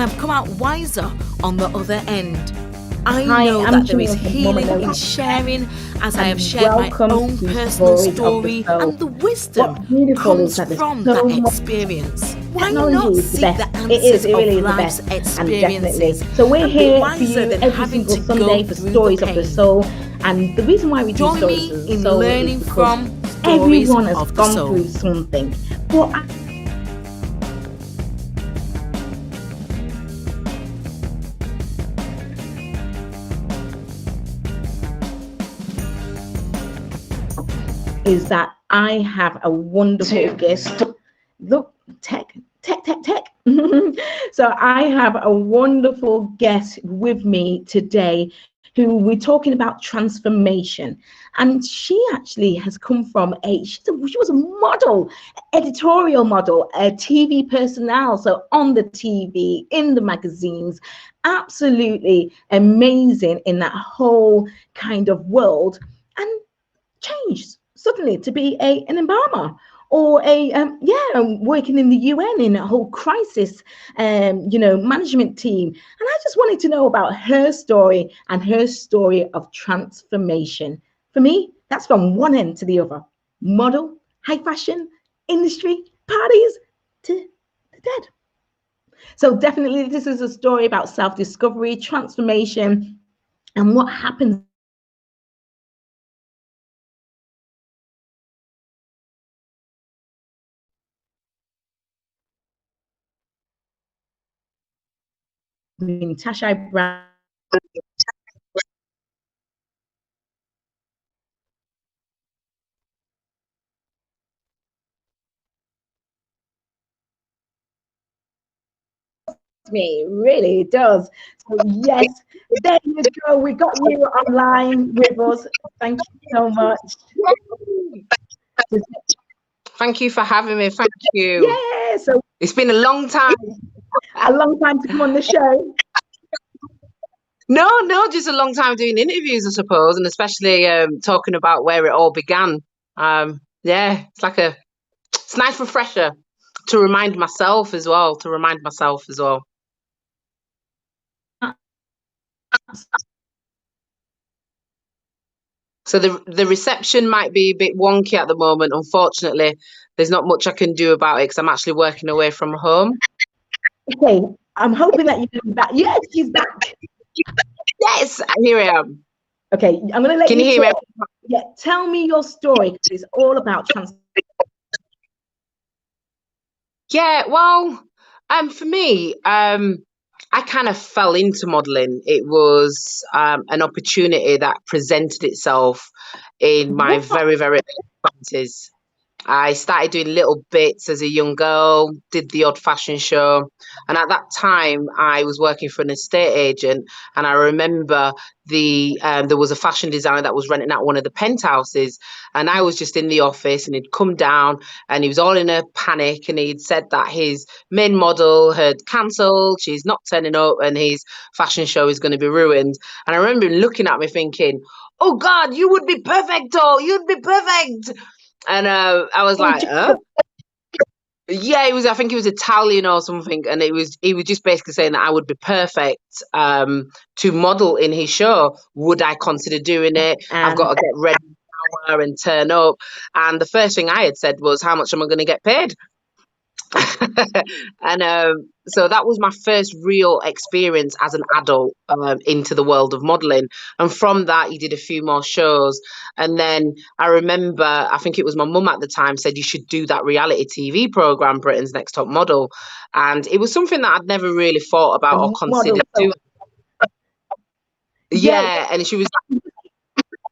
I've come out wiser on the other end. I Hi, know I'm that there is Janelle from healing Mama in Note, sharing, as I have and shared my welcome own to personal Stories of the story, Soul. and the wisdom What's beautiful is comes that there's from so that much experience. Why technology not is the seek the best. It is. answers It of really is the life's best, and experiences definitely. So we're and be here for wiser you than every having single to Sunday go for through the Stories of the pain? Soul. And the reason why we do Join Stories me of the in Soul is learning because from stories everyone has of the gone soul. through something. But is that I have a wonderful guest. Look, tech. So I have a wonderful guest with me today who we're talking about transformation. And she actually has come from she was a model, editorial model, a TV personnel. So on the TV, in the magazines, absolutely amazing in that whole kind of world, and changed suddenly to be an embalmer or working in the UN in a whole crisis management team. And I just wanted to know about her story and her story of transformation. For me, that's from one end to the other: model, high fashion industry, parties, to the dead. So definitely this is a story about self-discovery, transformation, and what happens between Tasha Brown. Me, really does. So yes, there you go. We got you online with us. Thank you so much. Thank you for having me. Thank you. Yeah, so It's been a long time. a long time to come on the show. No, just a long time doing interviews, I suppose, and especially talking about where it all began. Yeah, it's a nice refresher to remind myself as well. So the reception might be a bit wonky at the moment. Unfortunately, there's not much I can do about it because I'm actually working away from home. Okay, I'm hoping that you're back. Yes, she's back. Yes, here I am. Okay, I'm going to let Can you you hear me? talk. Yeah, tell me your story because it's all about Yeah, well, for me, I kind of fell into modelling. It was an opportunity that presented itself in my what? very, very early 20s. I started doing little bits as a young girl, did the odd fashion show. And at that time, I was working for an estate agent. And I remember there was a fashion designer that was renting out one of the penthouses. And I was just in the office and he'd come down and he was all in a panic. And he'd said that his main model had cancelled, she's not turning up, and his fashion show is going to be ruined. And I remember him looking at me thinking, oh God, you would be perfect, oh, you'd be perfect. And I was like, huh? Yeah, he was. I think he was Italian or something, and he was just basically saying that I would be perfect to model in his show. Would I consider doing it? I've And got to get ready and turn up. And the first thing I had said was, how much am I going to get paid? And so that was my first real experience as an adult into the world of modelling. And from that, he did a few more shows. And then I remember, I think it was my mum at the time said, you should do that reality TV program, Britain's Next Top Model. And it was something that I'd never really thought about or model. considered doing. Yeah, Yeah, and she was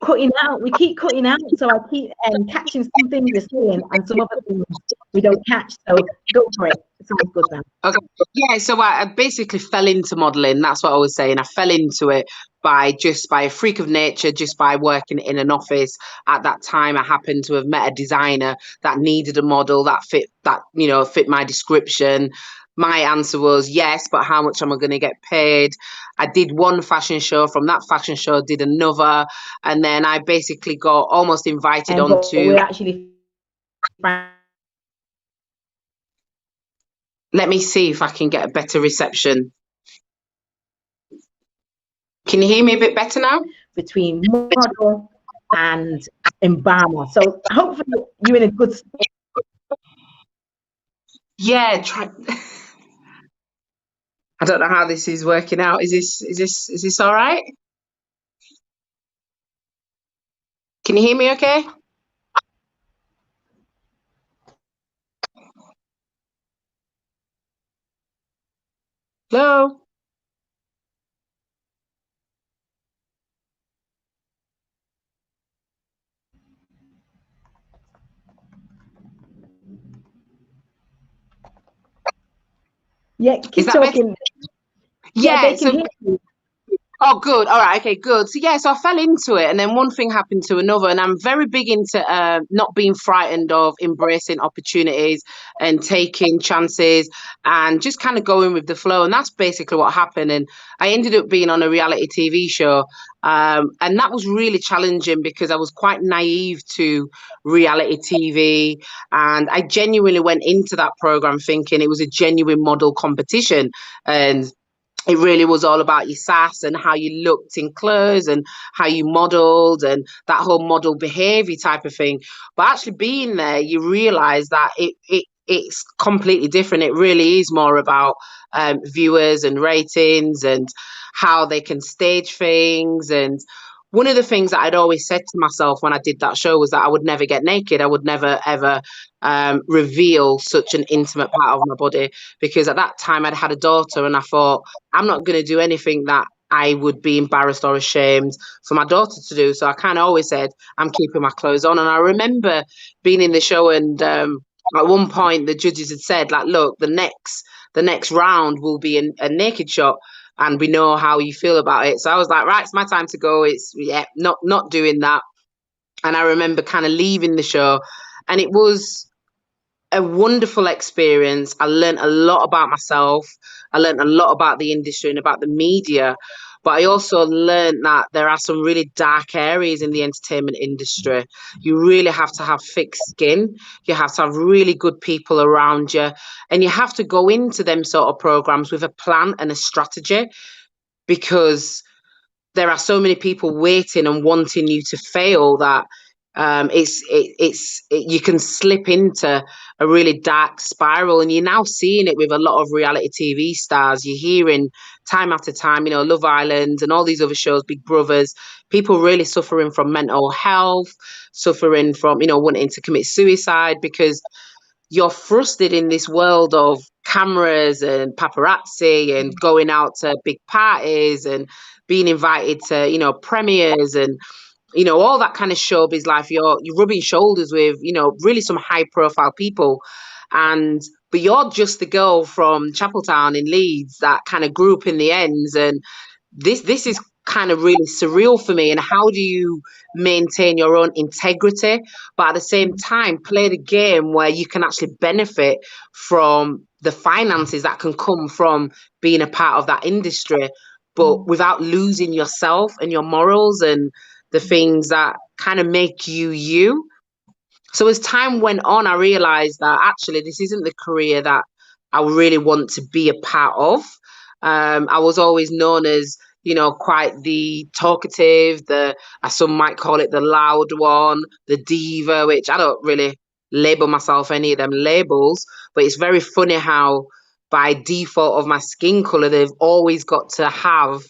cutting out. We keep cutting out, so I keep catching some things you're saying, and some other things we don't catch. So go for it. It sounds good now. okay. Yeah, so I basically fell into modelling. That's what I was saying. I fell into it by a freak of nature, just by working in an office. At that time, I happened to have met a designer that needed a model that fit my description. My answer was yes, but how much am I going to get paid? I did one fashion show. From that fashion show, did another, and then I basically got almost invited But onto. we're actually Let me see if I can get a better reception. Can you hear me a bit better now? between model and embalmer. So hopefully you're in a good. Yeah, try. I don't know how this is working out. Is this all right? Can you hear me okay? Hello? Yeah, Is keep that better? talking. Yeah, they Yeah, can so hear you. oh, good. All right. Okay, good. So, yeah, so I fell into it, and then one thing happened to another. And I'm very big into not being frightened of embracing opportunities and taking chances and just kind of going with the flow. And that's basically what happened. And I ended up being on a reality TV show. And that was really challenging because I was quite naive to reality TV. And I genuinely went into that program thinking it was a genuine model competition. And it really was all about your sass and how you looked in clothes and how you modelled and that whole model behaviour type of thing. But actually being there, you realise that it's completely different. It really is more about viewers and ratings and how they can stage things. And one of the things that I'd always said to myself when I did that show was that I would never get naked. I would never ever reveal such an intimate part of my body, because at that time I'd had a daughter and I thought, I'm not going to do anything that I would be embarrassed or ashamed for my daughter to do. So I kind of always said, I'm keeping my clothes on. And I remember being in the show, and at one point the judges had said, like, look, the next round will be a naked shot, and we know how you feel about it. So I was like, right, it's my time to go. It's yeah, not doing that. And I remember kind of leaving the show, and it was a wonderful experience. I learned a lot about myself. I learned a lot about the industry and about the media. But I also learned that there are some really dark areas in the entertainment industry. You really have to have thick skin. You have to have really good people around you. And you have to go into them sort of programs with a plan and a strategy, because there are so many people waiting and wanting you to fail that you can slip into a really dark spiral. And you're now seeing it with a lot of reality TV stars. You're hearing time after time, Love Island and all these other shows, Big Brothers, people really suffering from mental health, suffering from, wanting to commit suicide because you're thrusted in this world of cameras and paparazzi and going out to big parties and being invited to, premieres and, all that kind of showbiz life. You're rubbing shoulders with, really some high profile people. And but you're just the girl from Chapeltown in Leeds that kind of grew up in the ends, and this is kind of really surreal for me. And how do you maintain your own integrity but at the same time play the game where you can actually benefit from the finances that can come from being a part of that industry, but without losing yourself and your morals and the things that kind of make you you? So as time went on, I realized that actually this isn't the career that I really want to be a part of. I was always known as, quite the talkative, as some might call it, the loud one, the diva, which I don't really label myself any of them labels. But it's very funny how, by default of my skin color, they've always got to have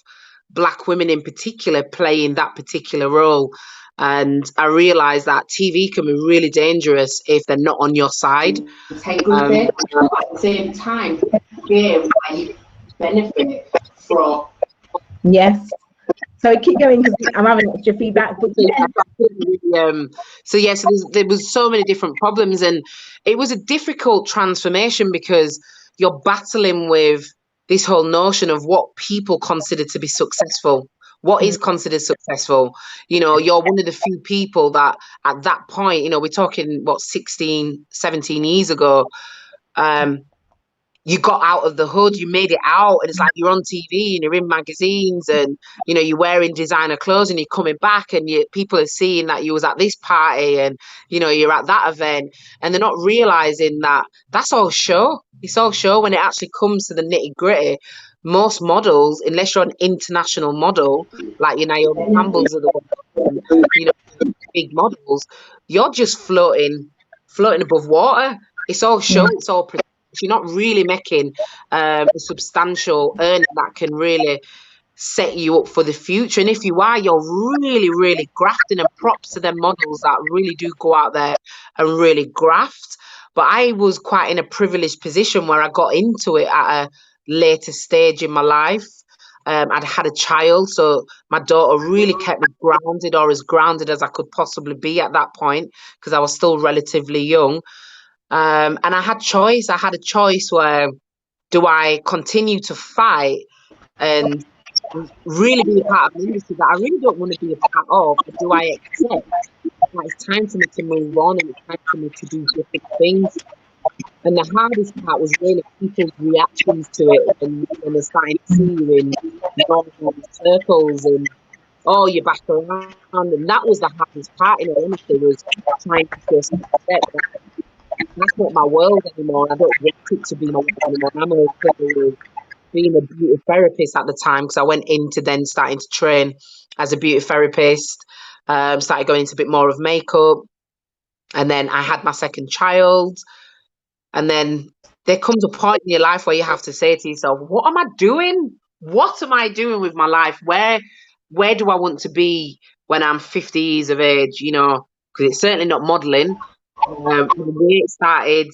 black women in particular playing that particular role. And I realised that TV can be really dangerous if they're not on your side. Integrity, But at the same time, game where you benefit from. yes. So keep going because I'm having extra feedback. But yeah, So yes, there was so many different problems, and it was a difficult transformation because you're battling with this whole notion of what people consider to be successful. What is considered successful? You're one of the few people that at that point, we're talking, what, 16, 17 years ago, um, you got out of the hood, you made it out, and it's like you're on TV and you're in magazines, and you're wearing designer clothes, and you're coming back, and people are seeing that you was at this party, and you're at that event, and they're not realizing that that's all show. It's all show when it actually comes to the nitty gritty. most models, unless you're an international model, like your Naomi Campbells of the world, you know, big models, you're just floating above water. It's all show, it's all pretend. You're not really making a substantial earning that can really set you up for the future. And if you are, you're really, really grafting, and props to them models that really do go out there and really graft. But I was quite in a privileged position where I got into it at a later stage in my life. I'd had a child, so my daughter really kept me grounded, or as grounded as I could possibly be at that point, because I was still relatively young. And I had choice. I had a choice where, do I continue to fight and really be a part of an industry that I really don't want to be a part of, or do I accept that it's time for me to move on and it's time for me to do different things? And the hardest part was really people's reactions to it when they're starting to see you in normal circles and, oh, you're back around. And that was the hardest part, in all honesty, was trying to just accept that that's not my world anymore. I don't want it to be my world anymore. I'm okay with being a beauty therapist at the time, because I went into then starting to train as a beauty therapist, started going into a bit more of makeup. And then I had my second child. And then there comes a point in your life where you have to say to yourself, what am I doing? What am I doing with my life? Where do I want to be when I'm 50 years of age? You know, because it's certainly not modeling. My weight started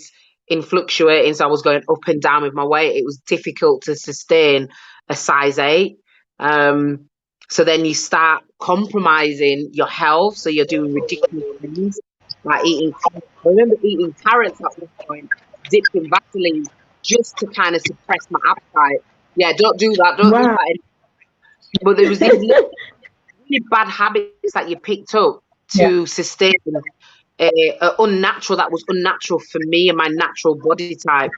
in fluctuating, so I was going up and down with my weight. It was difficult to sustain a size 8. So then you start compromising your health. So you're doing ridiculous things like eating. I remember eating carrots at one point, dipped in Vaseline, just to kind of suppress my appetite. Yeah, don't do that. Don't do Wow. that. But there was these really bad habits that you picked up Yeah. to sustain that was unnatural for me and my natural body type,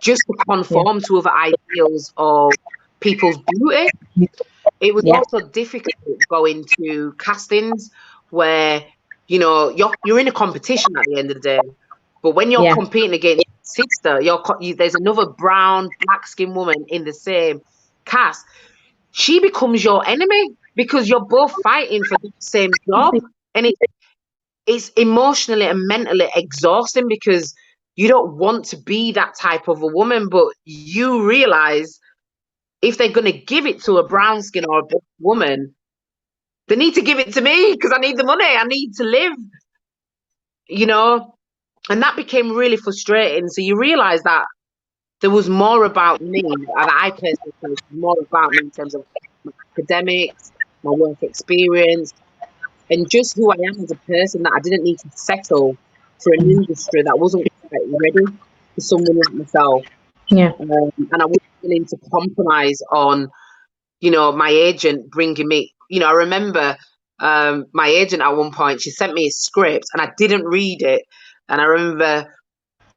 just to Yeah. conform to other ideals of people's beauty. It was Yeah. also difficult going to castings where, you know, you're in a competition at the end of the day. But when you're Yeah. competing against your sister, there's another brown, black skinned woman in the same cast. She becomes your enemy because you're both fighting for the same job. And it's emotionally and mentally exhausting, because you don't want to be that type of a woman, but you realize if they're going to give it to a brown skin or a black woman, they need to give it to me because I need the money. I need to live, you know? And that became really frustrating. So you realize that there was more about me, and I personally felt more about me in terms of my academics, my work experience, and just who I am as a person, that I didn't need to settle for an industry that wasn't quite ready for someone like myself. Yeah. And I wasn't willing to compromise on, you know, my agent bringing me, you know, I remember my agent at one point, she sent me a script and I didn't read it. And I remember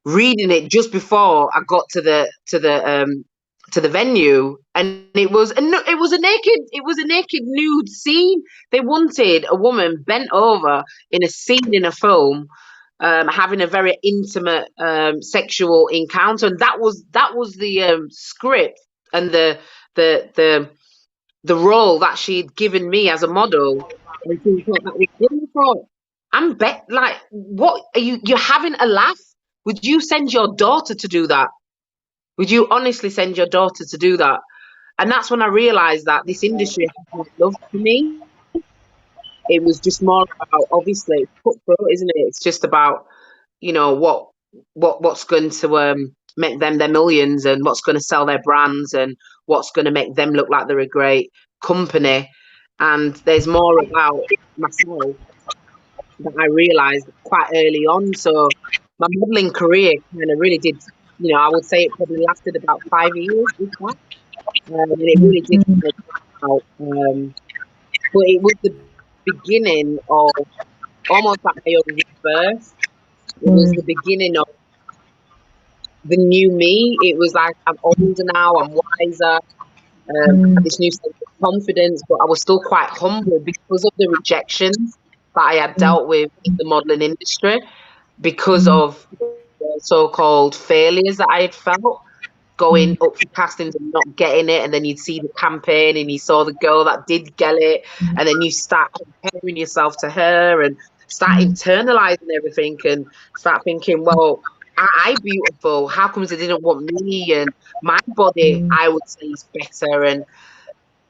reading it just before I got to the venue, and it was a naked nude scene. They wanted a woman bent over in a scene in a film, having a very intimate sexual encounter, and that was the script and the the role that she'd given me as a model. And she thought that was good. I thought, like, what are you? You're having a laugh? Would you send your daughter to do that? Would you honestly send your daughter to do that? And that's when I realized that this industry has no love for me. It was just more about, obviously, it's cutthroat, isn't it? It's just about, you know, what's going to make them their millions, and what's going to sell their brands, and what's going to make them look like they're a great company. And there's more about myself that I realized quite early on. So my modeling career kind of really did, you know, I would say it probably lasted about 5 years, if that. And it really did kind of come out. But it was the beginning of almost like my own rebirth. It was the beginning of the new me. It was like, I'm older now, I'm wiser, I had this new sense of confidence, but I was still quite humble because of the rejections that I had dealt with in the modeling industry, because of the so-called failures that I had felt. going up for castings and not getting it, and then you'd see the campaign and you saw the girl that did get it, and then you start comparing yourself to her and start internalizing everything and start thinking, well, I beautiful, how comes they didn't want me? And my body, I would say, is better. And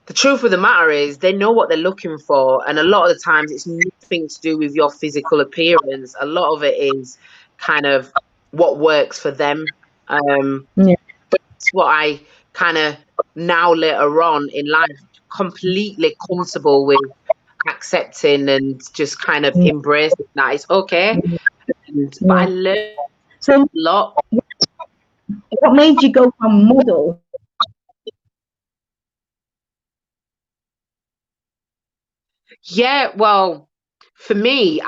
the truth of the matter is they know what they're looking for, and a lot of the times it's nothing to do with your physical appearance. A lot of it is kind of what works for them. Yeah. But that's what I kind of now later on in life completely comfortable with accepting and just kind of Yeah. embracing that it's okay. But I Yeah. learned So a lot. what made you go from model? Yeah, well, for me,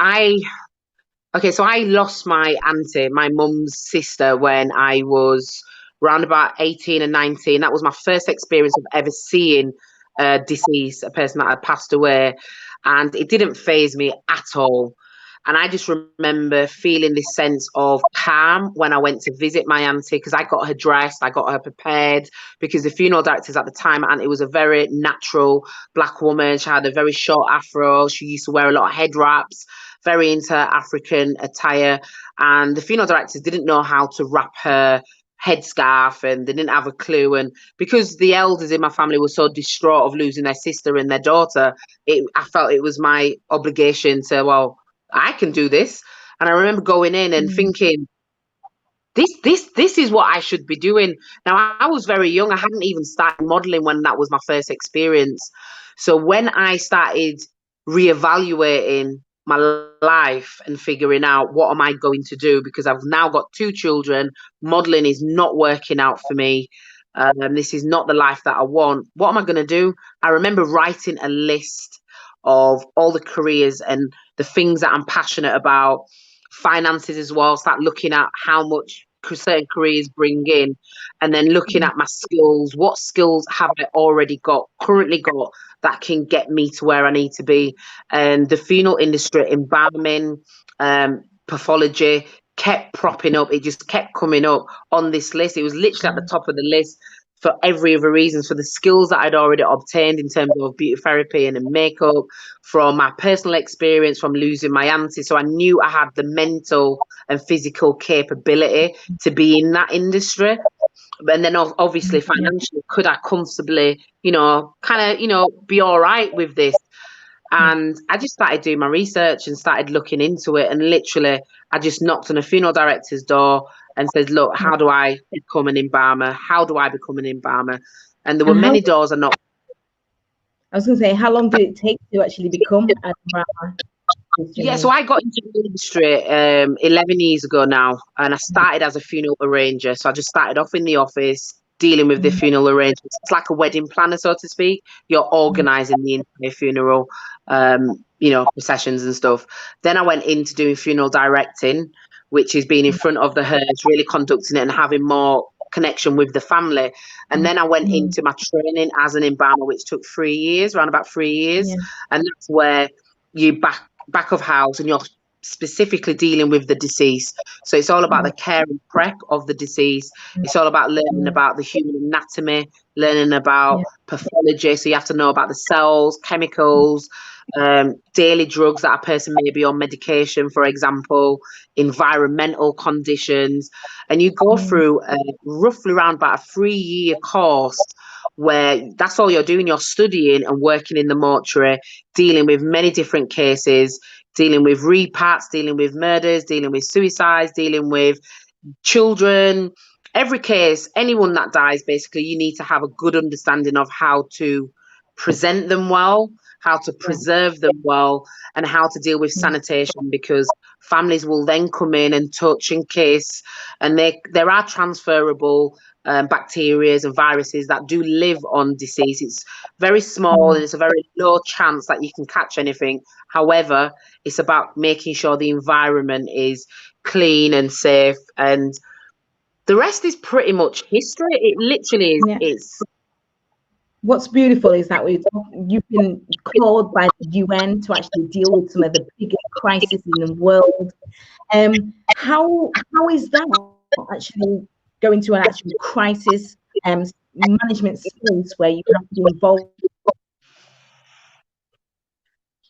okay, so I lost my auntie, my mum's sister, when I was around about 18 and 19. That was my first experience of ever seeing deceased, a person that had passed away. And it didn't phase me at all. And I just remember feeling this sense of calm when I went to visit my auntie because I got her dressed, I got her prepared. Because the funeral directors at the time, my auntie was a very natural black woman. She had a very short afro. She used to wear a lot of head wraps, very into African attire. And the funeral directors didn't know how to wrap her headscarf and they didn't have a clue. And because the elders in my family were so distraught of losing their sister and their daughter, I felt it was my obligation to, well, I can do this. And I remember going in and thinking, this is what I should be doing. Now I was very young. I hadn't even started modeling when that was my first experience. So when I started reevaluating my life and figuring out what am I going to do because I've now got two children, modeling is not working out for me. This is not the life that I want. What am I going to do? I remember writing a list of all the careers and the things that I'm passionate about, finances as well, start looking at how much certain careers bring in, and then looking at my skills. What skills have I already got, currently got, that can get me to where I need to be? And the funeral industry, embalming, pathology, kept propping up. It just kept coming up on this list. It was literally at the top of the list for every other reason, for the skills that I'd already obtained in terms of beauty therapy and makeup, from my personal experience from losing my auntie. So I knew I had the mental and physical capability to be in that industry. And then obviously financially, could I comfortably, kind of, be all right with this? And I just started doing my research and started looking into it. And literally, I just knocked on a funeral director's door and said, look, how do I become an embalmer? How do I become an embalmer? And there were And many doors I knocked. I was going to say, how long did it take to actually become a drama? Yeah, so I got into the industry 11 years ago now, and I started as a funeral arranger. So I just started off in the office dealing with the funeral arrangements. It's like a wedding planner, so to speak. You're organising the entire funeral, processions and stuff. Then I went into doing funeral directing, which is being in front of the hearse, really conducting it and having more connection with the family. And then I went into my training as an embalmer, which took 3 years, around about 3 years. Yeah. And that's where you back of house and you're specifically dealing with the deceased. So it's all about the care and prep of the deceased. It's all about learning about the human anatomy, learning about pathology. So you have to know about the cells, chemicals, daily drugs that a person may be on medication, for example, environmental conditions. And you go through roughly around about a 3-year course where that's all you're doing. You're studying and working in the mortuary, dealing with many different cases, dealing with reparts, dealing with murders, dealing with suicides, dealing with children. Every case, anyone that dies, basically, you need to have a good understanding of how to present them well, how to preserve them well, and how to deal with sanitation, because families will then come in and touch and kiss, and there are transferable bacteria and viruses that do live on deceased. It's very small and it's a very low chance that you can catch anything. However, it's about making sure the environment is clean and safe, and the rest is pretty much history. It literally is. Yeah. It's What's beautiful is that you've been called by the UN to actually deal with some of the biggest crises in the world. How is that actually go into an actual crisis management space where you have to be involved.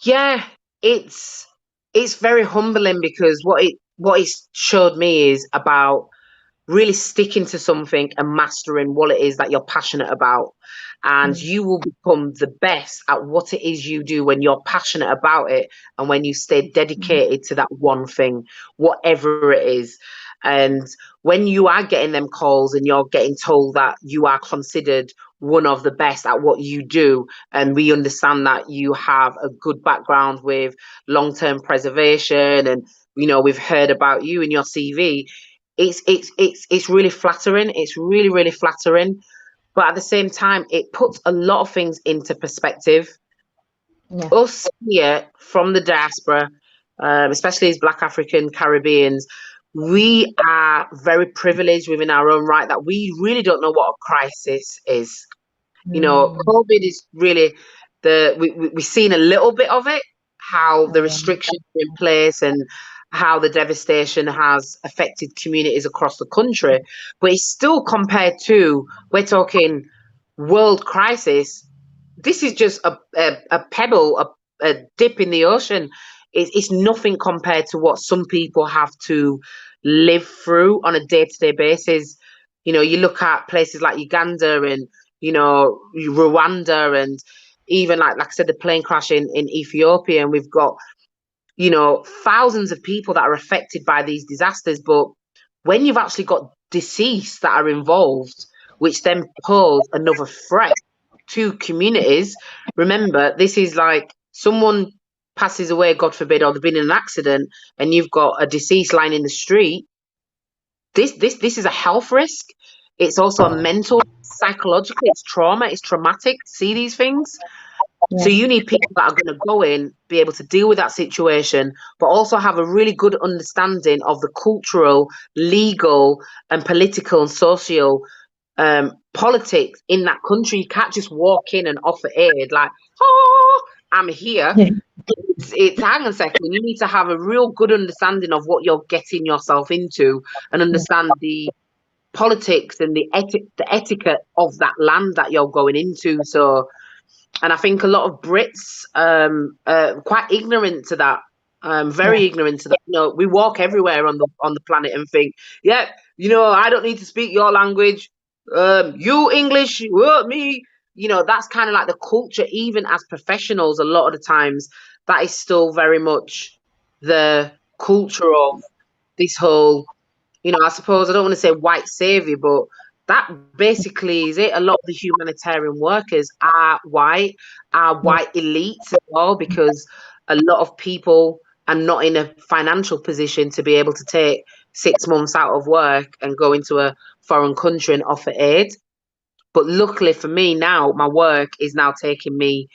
Yeah, it's very humbling, because what it showed me is about really sticking to something and mastering what it is that you're passionate about. And you will become the best at what it is you do when you're passionate about it and when you stay dedicated to that one thing, whatever it is. And when you are getting them calls and you're getting told that you are considered one of the best at what you do, and we understand that you have a good background with long-term preservation, and we've heard about you in your CV, it's really flattering. It's really, really flattering. But at the same time, it puts a lot of things into perspective. Yeah. Us here from the diaspora, especially as Black African Caribbeans, we are very privileged within our own right that we really don't know what a crisis is. COVID is really we've seen a little bit of it, how the restrictions are in place and how the devastation has affected communities across the country. But it's still, compared to, we're talking world crisis, this is just a pebble, a dip in the ocean. It's nothing compared to what some people have to live through on a day-to-day basis. You look at places like Uganda and Rwanda, and even like I said, the plane crash in Ethiopia, and we've got thousands of people that are affected by these disasters. But when you've actually got deceased that are involved, which then pose another threat to communities, remember, this is like someone passes away, God forbid, or they've been in an accident, and you've got a deceased lying in the street. This is a health risk. It's also a mental, psychological, it's trauma, it's traumatic to see these things. So you need people that are going to go in, be able to deal with that situation, but also have a really good understanding of the cultural, legal, and political and social politics in that country. You can't just walk in and offer aid like, oh, I'm here. Yeah. It's hang on a second. You need to have a real good understanding of what you're getting yourself into, and understand the politics and the etiquette of that land that you're going into. So, and I think a lot of Brits quite ignorant to that, very ignorant to that. We walk everywhere on the planet and think, yeah, I don't need to speak your language. You English, me. That's kind of like the culture. Even as professionals, a lot of the times, that is still very much the culture of this whole, I suppose, I don't want to say white savior, but that basically is it. A lot of the humanitarian workers are white elites as well, because a lot of people are not in a financial position to be able to take 6 months out of work and go into a foreign country and offer aid. But luckily for me now, my work is now taking me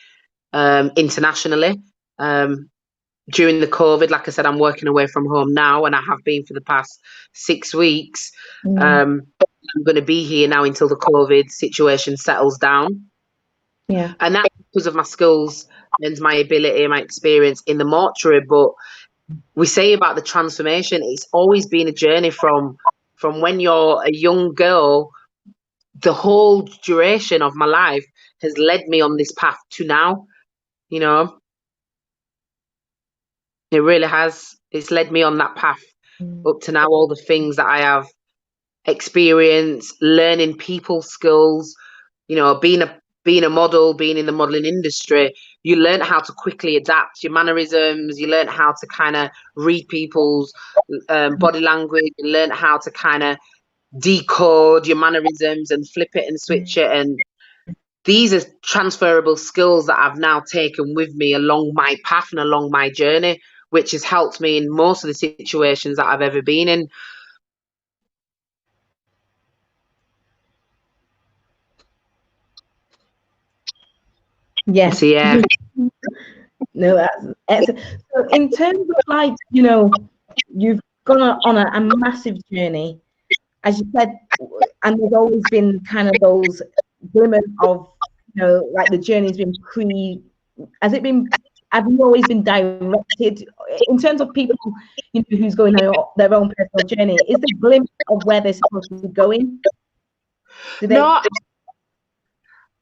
internationally. During the COVID, like I said, I'm working away from home now, and I have been for the past 6 weeks. I'm going to be here now until the COVID situation settles down. Yeah. And that's because of my skills and my ability and my experience in the mortuary. But we say about the transformation, it's always been a journey from when you're a young girl. The whole duration of my life has led me on this path to now. It really has. It's led me on that path up to now. All the things that I have experienced, learning people skills, being a model, being in the modeling industry, you learn how to quickly adapt your mannerisms. You learn how to kind of read people's body language. You learn how to kind of decode your mannerisms and flip it and switch it. And these are transferable skills that I've now taken with me along my path and along my journey, which has helped me in most of the situations that I've ever been in. Yes. So, yeah. No, that's excellent. So in terms of like, you've gone on a massive journey, as you said, and there's always been kind of those glimmers of, like the journey's been have you always been directed in terms of people, who's going their own personal journey, is there a glimpse of where they're supposed to be going? Do they? No,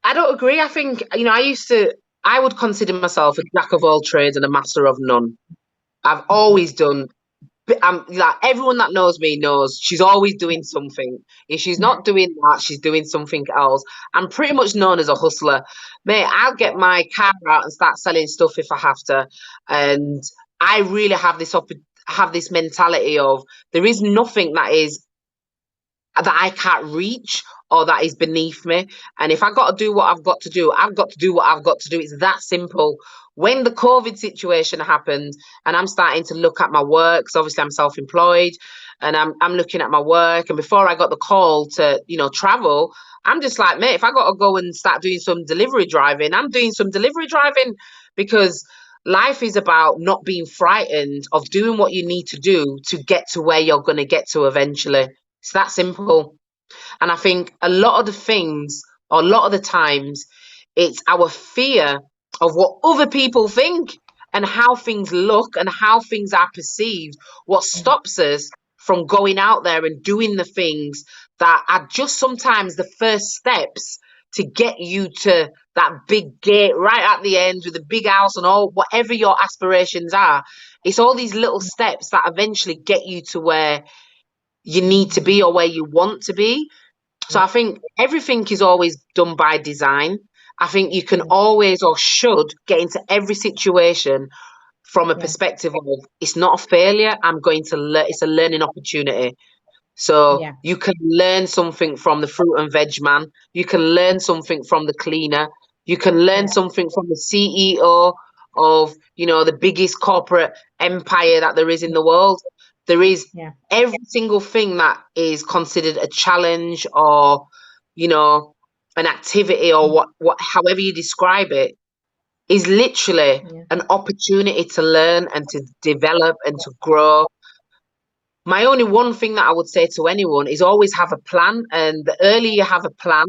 I don't agree. I think, I would consider myself a jack of all trades and a master of none. I've always done. I'm like, everyone that knows me knows she's always doing something. If she's not doing that, she's doing something else. I'm pretty much known as a hustler. Mate, I'll get my car out and start selling stuff if I have to. And I really have this mentality of there is nothing that I can't reach or that is beneath me. And if I got to do what I've got to do, I've got to do what I've got to do. It's that simple. When the COVID situation happened and I'm starting to look at my work, because obviously I'm self-employed and I'm looking at my work. And before I got the call to, travel, I'm just like, mate, if I got to go and start doing some delivery driving, I'm doing some delivery driving, because life is about not being frightened of doing what you need to do to get to where you're going to get to eventually. It's that simple. And I think a lot of the things, or a lot of the times, it's our fear of what other people think and how things look and how things are perceived, what stops us from going out there and doing the things that are just sometimes the first steps to get you to that big gate right at the end with the big house and all, whatever your aspirations are. It's all these little steps that eventually get you to where you need to be or where you want to be. So I think everything is always done by design. I think you can always or should get into every situation from a Yeah, perspective of it's not a failure. I'm going to learn. It's a learning opportunity. So yeah, you can learn something from the fruit and veg man. You can learn something from the cleaner. You can learn yeah, something from the CEO of, the biggest corporate empire that there is in the world. There is yeah, every single thing that is considered a challenge or, you know, an activity or however you describe it, is literally yeah, an opportunity to learn and to develop and to grow. My only one thing that I would say to anyone is always have a plan. And the earlier you have a plan,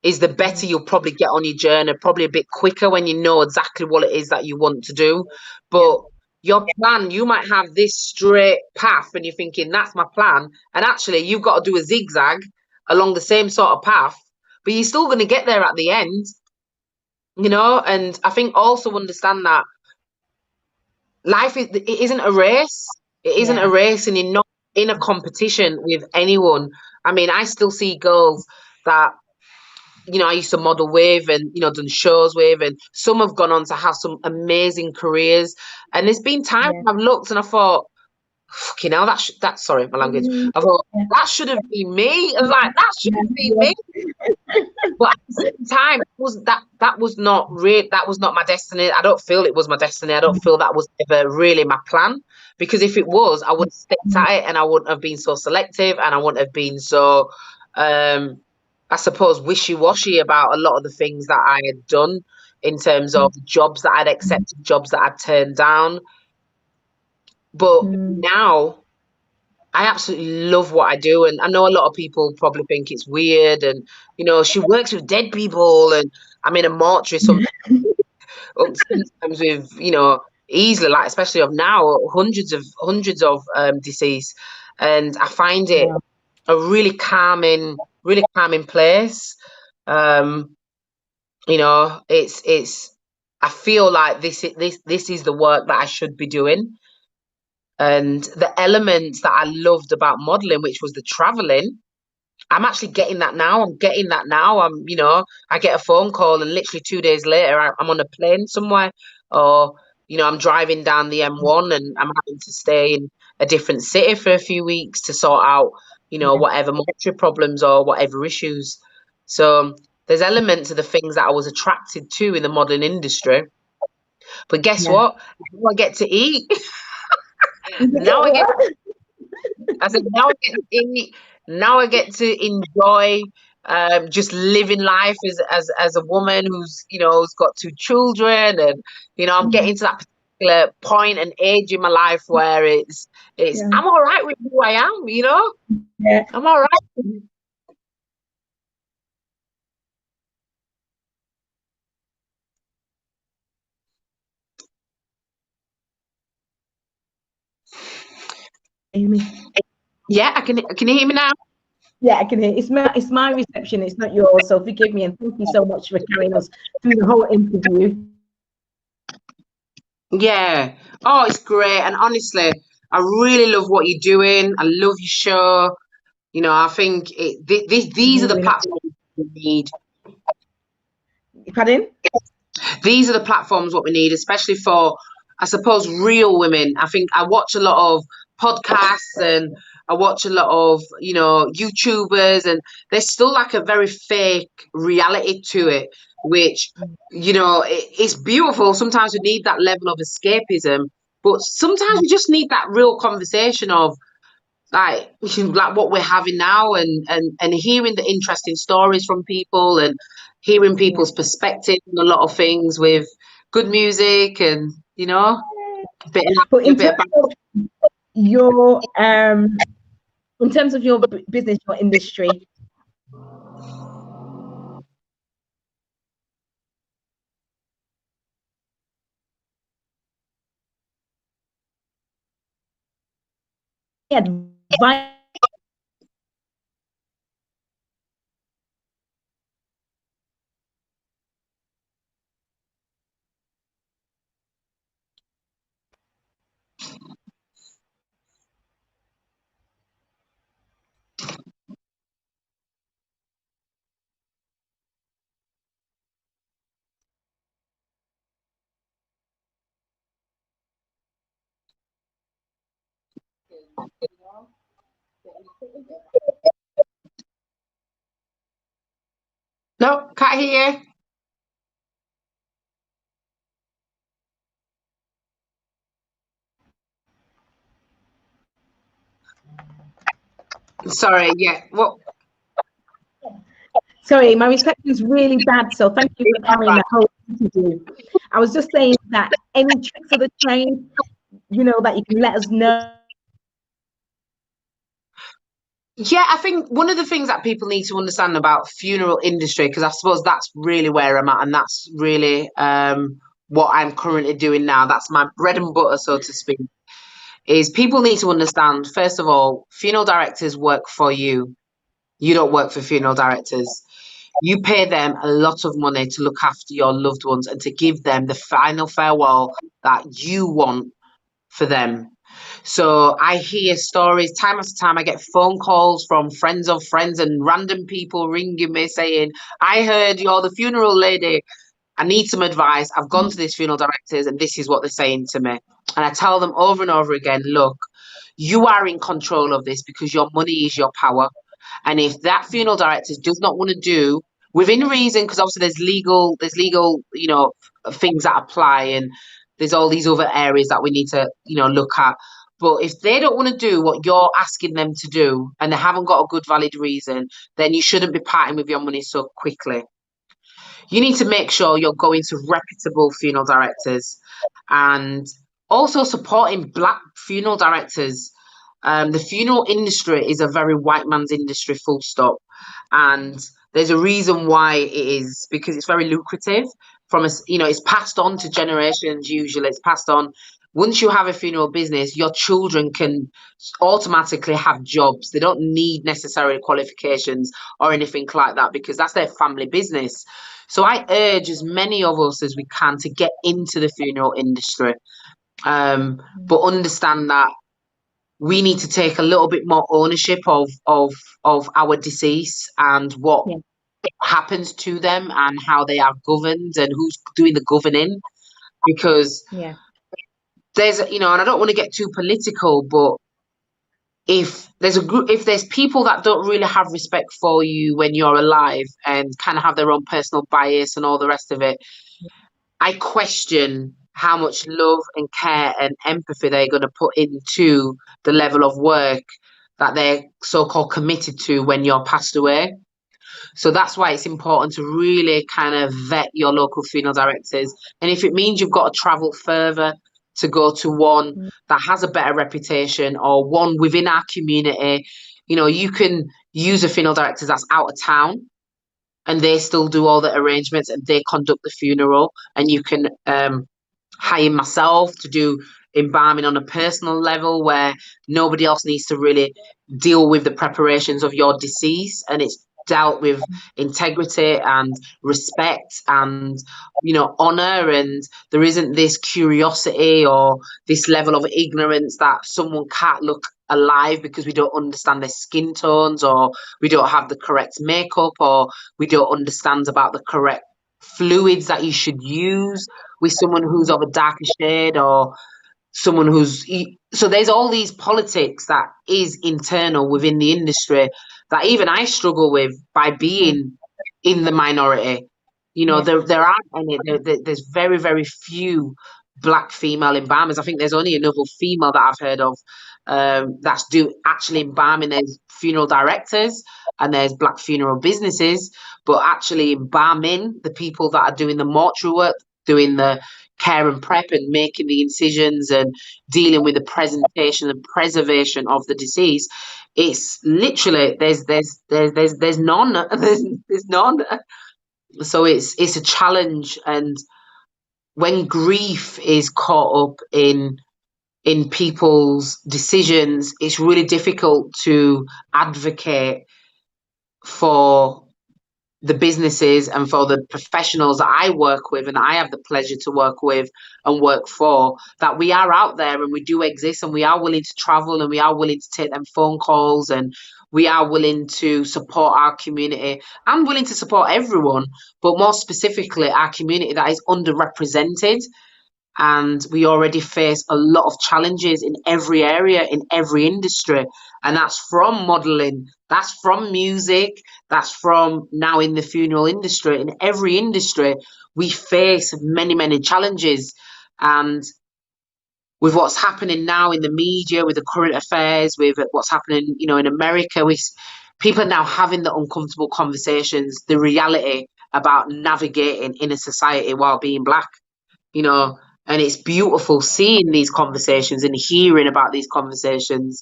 is the better you'll probably get on your journey, probably a bit quicker when you know exactly what it is that you want to do. yeah, But your plan, you might have this straight path and you're thinking, that's my plan. And actually, you've got to do a zigzag along the same sort of path, but you're still going to get there at the end, And I think also understand that it isn't a race. It isn't a yeah, race, and you're not in a competition with anyone. I mean, I still see girls that I used to model with and done shows with, and some have gone on to have some amazing careers. And there's been times yeah. I've looked and I thought, fucking hell, that's sorry, my language. Mm, I thought yeah, that should have been me. I was like, that should yeah, have been yeah, me. But at the same time, that was not real. That was not my destiny. I don't feel it was my destiny. I don't feel that was ever really my plan. Because if it was, I would have sticked mm, at it, and I wouldn't have been so selective, and I wouldn't have been so, um, I suppose, wishy-washy about a lot of the things that I had done in terms of jobs that I'd accepted, jobs that I'd turned down. But mm, now I absolutely love what I do, and I know a lot of people probably think it's weird. And she works with dead people, and I'm in a mortuary sometimes with easily, like, especially of now, hundreds of deceased, and I find it wow, a really calming place. Um, it's I feel like this is the work that I should be doing. And the elements that I loved about modeling, which was the traveling, I'm actually getting that now. I'm getting that now. I get a phone call and literally 2 days later, I'm on a plane somewhere, or, I'm driving down the M1 and I'm having to stay in a different city for a few weeks to sort out, yeah, whatever monetary problems or whatever issues. So there's elements of the things that I was attracted to in the modeling industry. But guess yeah. what? Now I get to eat. You get Now I get what? I said, now I get to eat. Now I get to enjoy just living life as a woman who's got two children, and I'm Yeah, getting to that particular point and age in my life where it's yeah, I'm all right with who I am. yeah. I'm all right. hear me? Yeah, I can. Can you hear me now? Yeah, I can hear. It's my reception. It's not yours. So forgive me, and thank you so much for carrying us through the whole interview. Yeah. Oh, it's great. And honestly, I really love what you're doing. I love your show. I think these are the Really, platforms we need. pardon? These are the platforms what we need, especially for, I suppose, real women. I think I watch a lot of podcasts and I watch a lot of, YouTubers, and there's still like a very fake reality to it, which, it's beautiful. Sometimes we need that level of escapism, but sometimes we just need that real conversation of like like what we're having now, and hearing the interesting stories from people and hearing Yeah. people's perspective on a lot of things with good music and a bit of But laughter, a bit of your in terms of your business, your industry, advice. no, can't hear you. Sorry, yeah. What? Sorry, my reception is really bad. So thank you It's for not carrying bad. the whole interview. I was just saying that any tricks of the trade, that you can let us know. Yeah, I think one of the things that people need to understand about funeral industry, because I suppose that's really where I'm at, and that's really what I'm currently doing now. That's my bread and butter, so to speak. Is people need to understand, first of all, funeral directors work for you. You don't work for funeral directors. You pay them a lot of money to look after your loved ones and to give them the final farewell that you want for them. So I hear stories time after time. I get phone calls from friends of friends and random people ringing me saying, I heard you're the funeral lady. I need some advice. I've gone to these funeral directors and this is what they're saying to me. And I tell them over and over again, look, you are in control of this because your money is your power. And if that funeral director does not want to do within reason, because obviously there's legal, things that apply, and there's all these other areas that we need to, look at. But if they don't want to do what you're asking them to do and they haven't got a good valid reason, then you shouldn't be parting with your money so quickly. You need to make sure you're going to reputable funeral directors and also supporting black funeral directors. The funeral industry is a very white man's industry, full stop. And there's a reason why it is, because it's very lucrative. It's passed on to generations. Usually it's passed on. Once you have a funeral business, your children can automatically have jobs. They don't need necessary qualifications or anything like that because that's their family business. So I urge as many of us as we can to get into the funeral industry, but understand that we need to take a little bit more ownership of our deceased and what Yeah, happens to them and how they are governed and who's doing the governing. Because yeah, and I don't want to get too political, but if there's people that don't really have respect for you when you're alive and kind of have their own personal bias and all the rest of it, I question how much love and care and empathy they're going to put into the level of work that they're so-called committed to when you're passed away. So that's why it's important to really kind of vet your local funeral directors. And if it means you've got to travel further to go to one that has a better reputation or one within our community, you can use a funeral director that's out of town and they still do all the arrangements and they conduct the funeral, and you can hire myself to do embalming on a personal level where nobody else needs to really deal with the preparations of your decease, and it's dealt with integrity and respect and honor, and there isn't this curiosity or this level of ignorance that someone can't look alive because we don't understand their skin tones, or we don't have the correct makeup, or we don't understand about the correct fluids that you should use with someone who's of a darker shade, or someone who's so there's all these politics that is internal within the industry that even I struggle with by Yeah. being in the minority. Yeah. There aren't any. There's very very few black female embalmers. I think there's only another female that I've heard of that's do actually embalming. There's funeral directors and there's black funeral businesses, but actually embalming, the people that are doing the mortuary work, doing the care and prep and making the incisions and dealing with the presentation and preservation of the deceased, it's literally there's none. There's none. So it's a challenge, and when grief is caught up in people's decisions, it's really difficult to advocate for the businesses and for the professionals that I work with and that I have the pleasure to work with and work for, that we are out there and we do exist and we are willing to travel and we are willing to take them phone calls and we are willing to support our community and willing to support everyone, but more specifically our community that is underrepresented. And we already face a lot of challenges in every area, in every industry. And that's from modeling, that's from music, that's from now in the funeral industry. In every industry, we face many, many challenges. And with what's happening now in the media, with the current affairs, with what's happening, in America, people are now having the uncomfortable conversations, the reality about navigating in a society while being black, you know, and it's beautiful seeing these conversations and hearing about these conversations.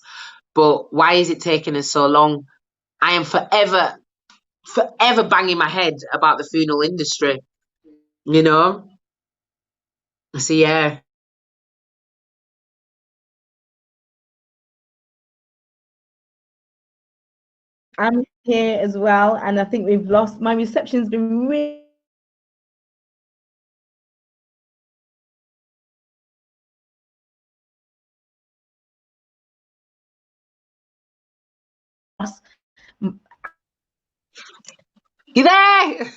But why is it taking us so long? I am forever banging my head about the funeral industry, you know? So, yeah. I'm here as well, and I think we've lost. My reception's been really You there?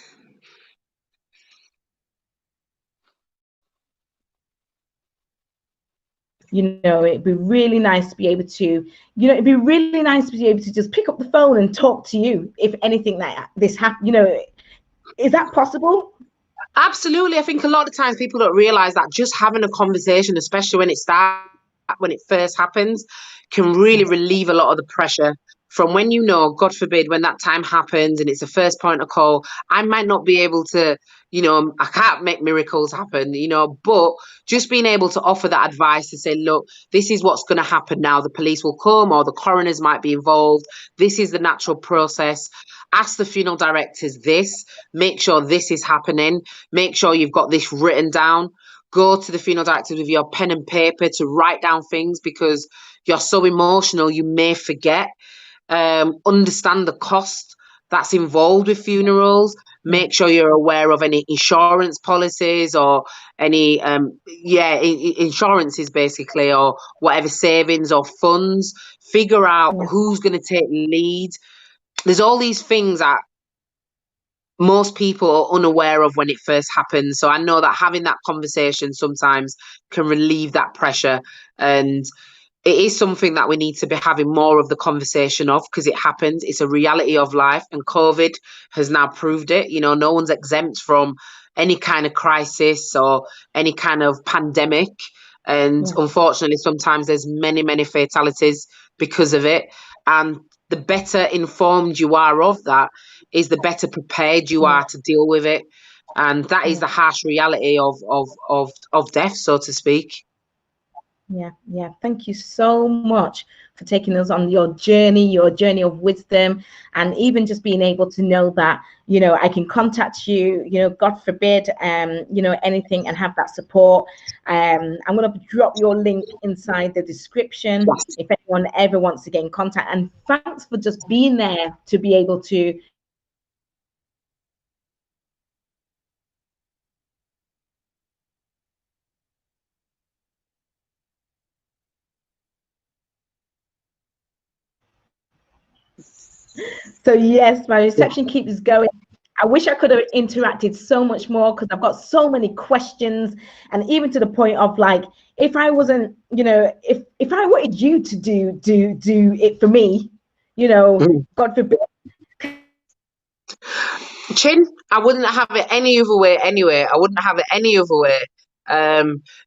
it'd be really nice to be able to, it'd be really nice to be able to just pick up the phone and talk to you if anything like this happen. Is that possible? Absolutely. I think a lot of times people don't realize that just having a conversation, especially when it first happens, can really Yes. relieve a lot of the pressure from when, God forbid, when that time happens and it's the first point of call. I might not be able to, I can't make miracles happen, but just being able to offer that advice to say, look, this is what's going to happen now. The police will come or the coroners might be involved. This is the natural process. Ask the funeral directors this, make sure this is happening, make sure you've got this written down. Go to the funeral directors with your pen and paper to write down things because you're so emotional, you may forget. Understand the cost that's involved with funerals. Yeah. Make sure you're aware of any insurance policies or any, insurances basically, or whatever savings or funds. Figure out Yes. who's going to take lead. There's all these things that most people are unaware of when it first happens. So I know that having that conversation sometimes can relieve that pressure. And it is something that we need to be having more of the conversation of because it happens. It's a reality of life. And COVID has now proved it. No one's exempt from any kind of crisis or any kind of pandemic. And Yeah. unfortunately, sometimes there's many, many fatalities because of it. And the better informed you are of that, is the better prepared you Yeah. are to deal with it. And that is Yeah. the harsh reality of death, so to speak. Yeah. Thank you so much for taking us on your journey of wisdom, and even just being able to know that, I can contact you, God forbid, anything, and have that support. I'm going to drop your link inside the description Yes. if anyone ever wants to get in contact. And thanks for just being there to be able to So yes, my Yeah. reception keeps going. I wish I could have interacted so much more because I've got so many questions, and even to the point of like, if I wasn't, if I wanted you to do it for me, Mm. God forbid. Chin, I wouldn't have it any other way anyway. I wouldn't have it any other way.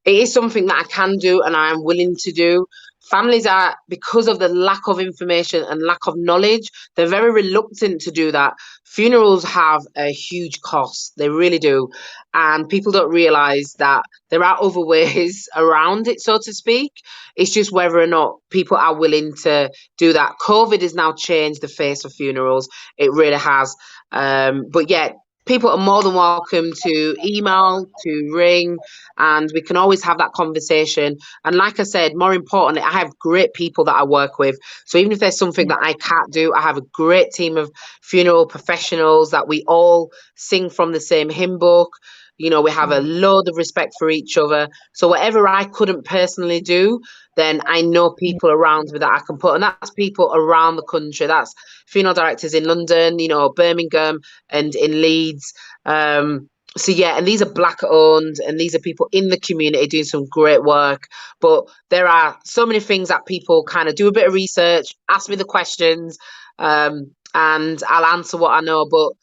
It is something that I can do and I am willing to do. Families are, because of the lack of information and lack of knowledge, they're very reluctant to do that. Funerals have a huge cost, they really do. And people don't realize that there are other ways around it, so to speak. It's just whether or not people are willing to do that. COVID has now changed the face of funerals. It really has. But yeah, people are more than welcome to email, to ring, and we can always have that conversation. And like I said, more importantly, I have great people that I work with. So even if there's something that I can't do, I have a great team of funeral professionals that we all sing from the same hymn book. We have a load of respect for each other. So whatever I couldn't personally do, then I know people around me that I can put, and that's people around the country. That's funeral directors in London, Birmingham, and in Leeds. So yeah, and these are black owned, and these are people in the community doing some great work. But there are so many things that people kind of do a bit of research, ask me the questions, and I'll answer what I know. But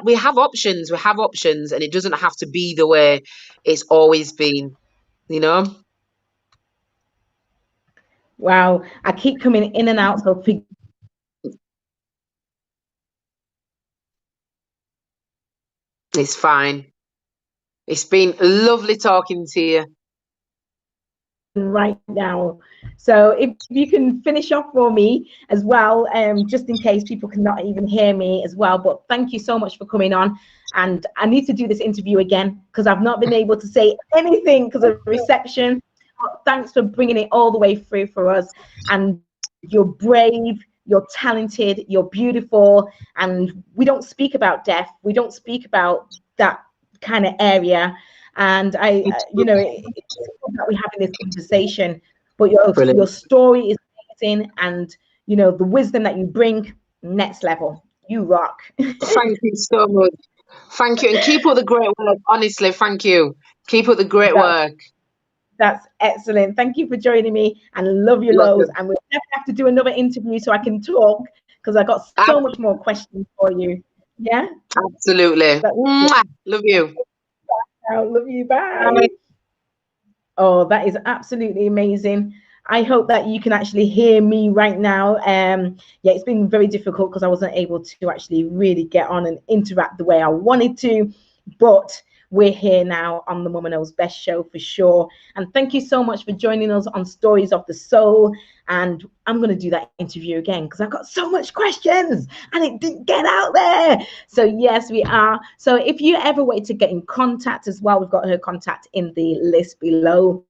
we have options, and it doesn't have to be the way it's always been. You know, Wow, I keep coming in and out, so it's fine. It's been lovely talking to you. right now. So if you can finish off for me as well, just in case people cannot even hear me as well. But thank you so much for coming on. And I need to do this interview again because I've not been able to say anything because of reception. But thanks for bringing it all the way through for us. And you're brave, you're talented, you're beautiful. And we don't speak about death. We don't speak about that kind of area. And it's good that we're having this conversation. But your Brilliant. story is amazing, and the wisdom that you bring, next level. You rock. Thank you so much. Thank you. And keep up the great work. Honestly, thank you. Keep up the great That work. that's excellent. Thank you for joining me, and love you loads. Welcome. And we'll definitely have to do another interview so I can talk because I got so much more questions for you. Yeah, Absolutely. that's it. Mwah. Love you. I love you. Bye. Bye. Oh, that is absolutely amazing. I hope that you can actually hear me right now. Yeah, it's been very difficult because I wasn't able to actually really get on and interact the way I wanted to, but we're here now on the Mama Knows Best show for sure. And thank you so much for joining us on Stories of the Soul. And I'm going to do that interview again because I've got so much questions and it didn't get out there. So yes, we are. So if you ever wait to get in contact as well, we've got her contact in the list below.